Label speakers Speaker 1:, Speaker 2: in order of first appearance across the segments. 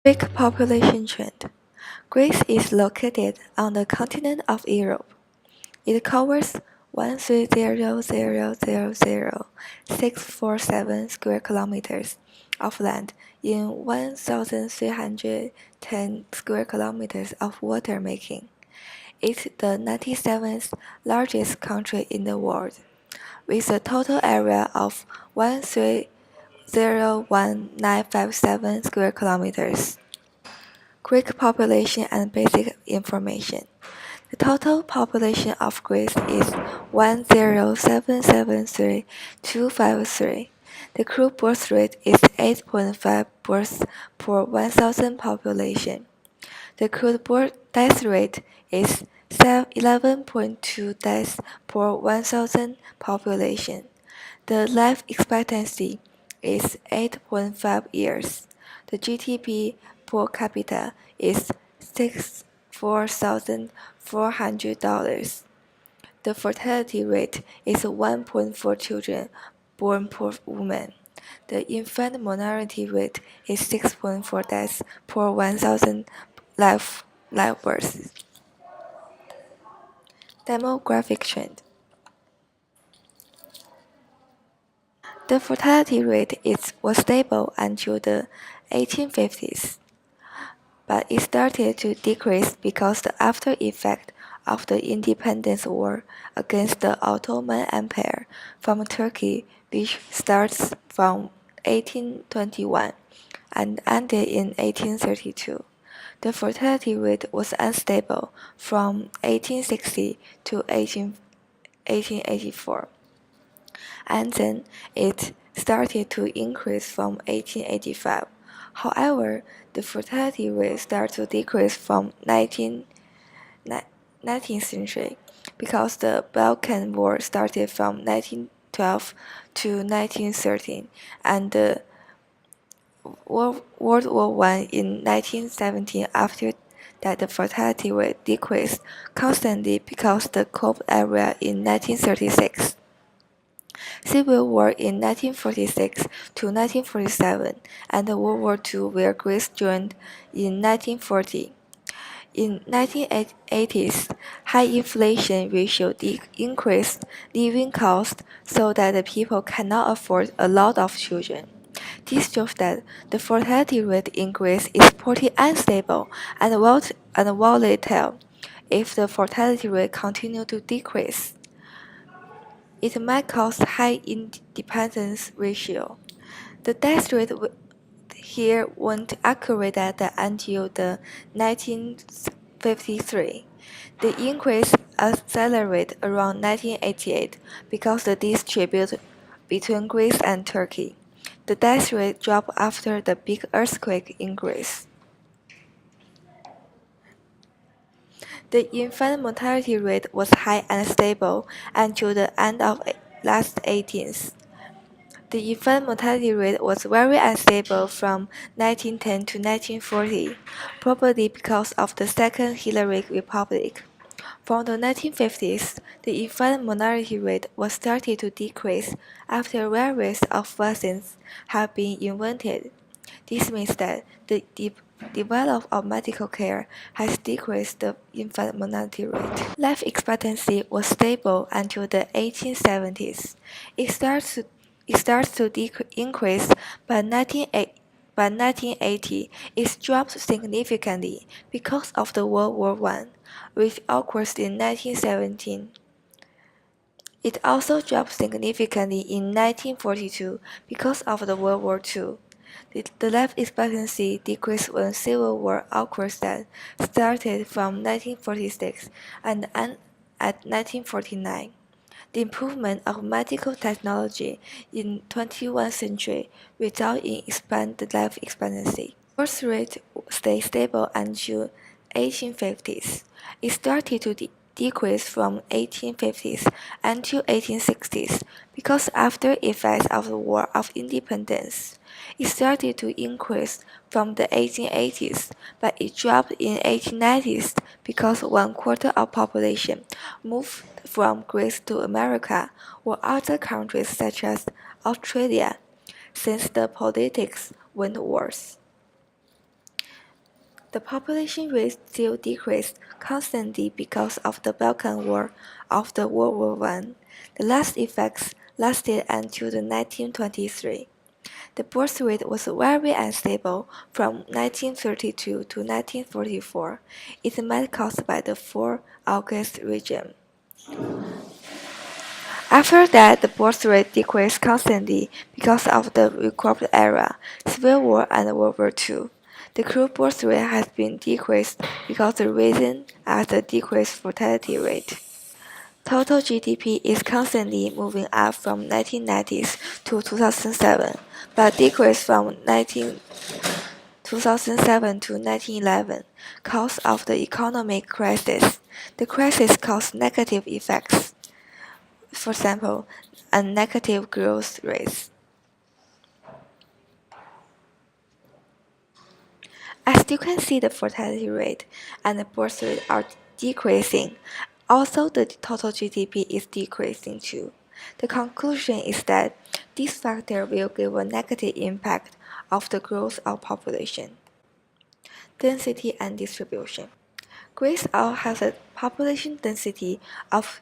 Speaker 1: Greek population trend. Greece is located on the continent of Europe. It covers 130,000,647 square kilometers of land in 1,310 square kilometers of water making. It's the 97th largest country in the world, with a total area of 130,1957 square kilometers. Greek population and basic information. The total population of Greece is 107,73253. The crude birth rate is 8.5 births per 1,000 population. The crude death rate is 11.2 deaths per 1,000 population. The life expectancy is 8.5 years. The GDP per capita is $64,400. The fertility rate is 1.4 children born per woman. The infant mortality rate is 6.4 deaths per 1,000 live births. Demographic trend. The fertility rate was stable until the 1850s, but it started to decrease because the after effect of the independence war against the Ottoman Empire from Turkey, which starts from 1821 and ended in 1832. The fertility rate was unstable from 1860 to 1884, and then it started to increase from 1885. However, the fertility rate started to decrease from 19th century because the Balkan War started from 1912 to 1913, and the World War I in 1917. After that, the fertility rate decreased constantly because the Cold Era in 1936. Civil War in 1946 to 1947, and World War II where Greece joined in 1940. In 1980s, high inflation ratio increased living costs so that the people cannot afford a lot of children. This shows that the fertility rate in Greece is pretty unstable and volatile. If the fertility rate continues to decrease, it might cause high independence ratio. The death rate here weren't accurate data until the 1953. The increase accelerated around 1988 because the dispute between Greece and Turkey. The death rate dropped after the big earthquake in Greece. The infant mortality rate was high and stable until the end of last 18th. The infant mortality rate was very unstable from 1910 to 1940, probably because of the Second Hellenic Republic. From the 1950s, the infant mortality rate was started to decrease after various of vaccines have been invented. This means that the development of medical care has decreased the infant mortality rate. Life expectancy was stable until the 1870s. It starts to increase by 1980, it dropped significantly because of the World War I, which occurred in 1917. It also dropped significantly in 1942 because of the World War II. The life expectancy decreased when Civil War occurred that started from 1946 and ended at 1949. The improvement of medical technology in 21st century resulted in expanded life expectancy. Birth rate stayed stable until 1850s. It started to decrease from 1850s until 1860s because after effects of the War of Independence. It started to increase from the 1880s, but it dropped in 1890s because one quarter of population moved from Greece to America or other countries such as Australia, since the politics went worse. The population rate still decreased constantly because of the Balkan War of the World War One. The last effects lasted until the 1923. The birth rate was very unstable from 1932 to 1944. It might caused by the 4 August regime. After that, the birth rate decreased constantly because of the recorded era, Civil War, and World War II. The current birth rate has been decreased because the reason as the decreased fertility rate. Total GDP is constantly moving up from 1990s to 2007, but decreased from 2007 to 1911 cause of the economic crisis. The crisis caused negative effects. For example, a negative growth rate. As you can see, the fertility rate and the birth rate are decreasing. Also, the total GDP is decreasing too. The conclusion is that this factor will give a negative impact of the growth of population, density, and distribution. Greece has a population density of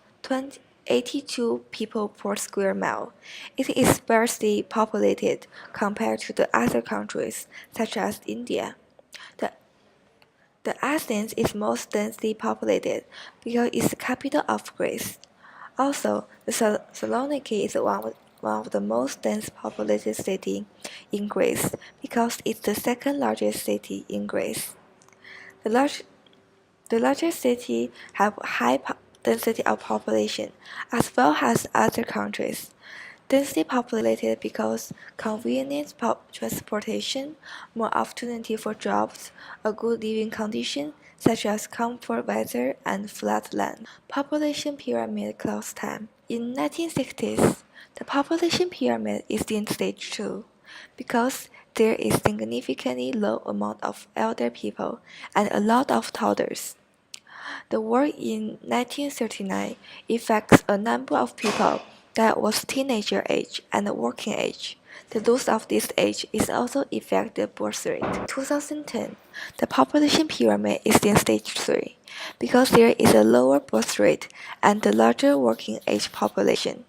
Speaker 1: 82 people per square mile. It is sparsely populated compared to the other countries, such as India. The, the Athens is most densely populated because it's the capital of Greece. Also, the Saloniki is one of the most dense populated city in Greece because it's the second largest city in Greece. The large The largest cities have high density of population, as well as other countries. Densely populated because convenient transportation, more opportunity for jobs, a good living condition such as comfort weather and flat land. Population pyramid close time. In 1960s, the population pyramid is in stage 2 because there is significantly low amount of elder people and a lot of toddlers. The war in 1939 affects a number of people that was teenager age and working age. The loss of this age is also affect the birth rate. 2010, the population pyramid is in stage 3 because there is a lower birth rate and a larger working age population.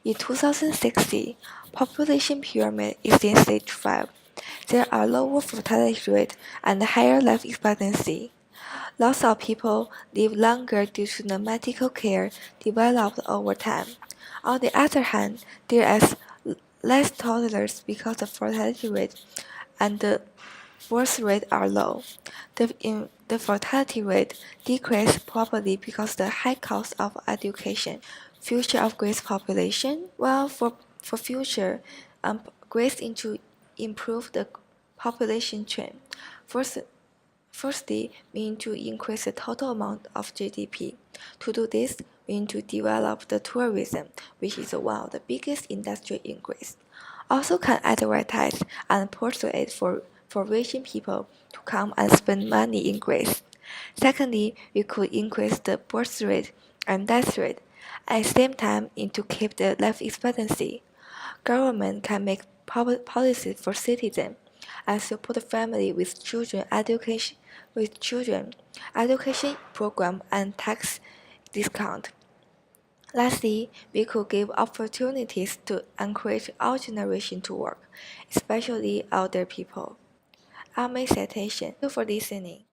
Speaker 1: In 2060, population pyramid is in stage 5. There are lower fertility rate and higher life expectancy. Lots of people live longer due to the medical care developed over time. On the other hand, there is less toddlers because the fertility rate and the birth rate are low. The fertility rate decreased probably because the high cost of education. Future of Greece population? Well, for future, Greece to improve the population trend. First, Firstly, we need to increase the total amount of GDP. To do this, we need to develop the tourism, which is one of the biggest industry in Greece. Also can advertise and persuade for rich people to come and spend money in Greece. Secondly, we could increase the birth rate and death rate. At the same time, need to keep the life expectancy. Government can make policies for citizens and support the family with children, education program and tax discount. Lastly, we could give opportunities to encourage all generations to work, especially older people. I'll make citation. Thank you for listening.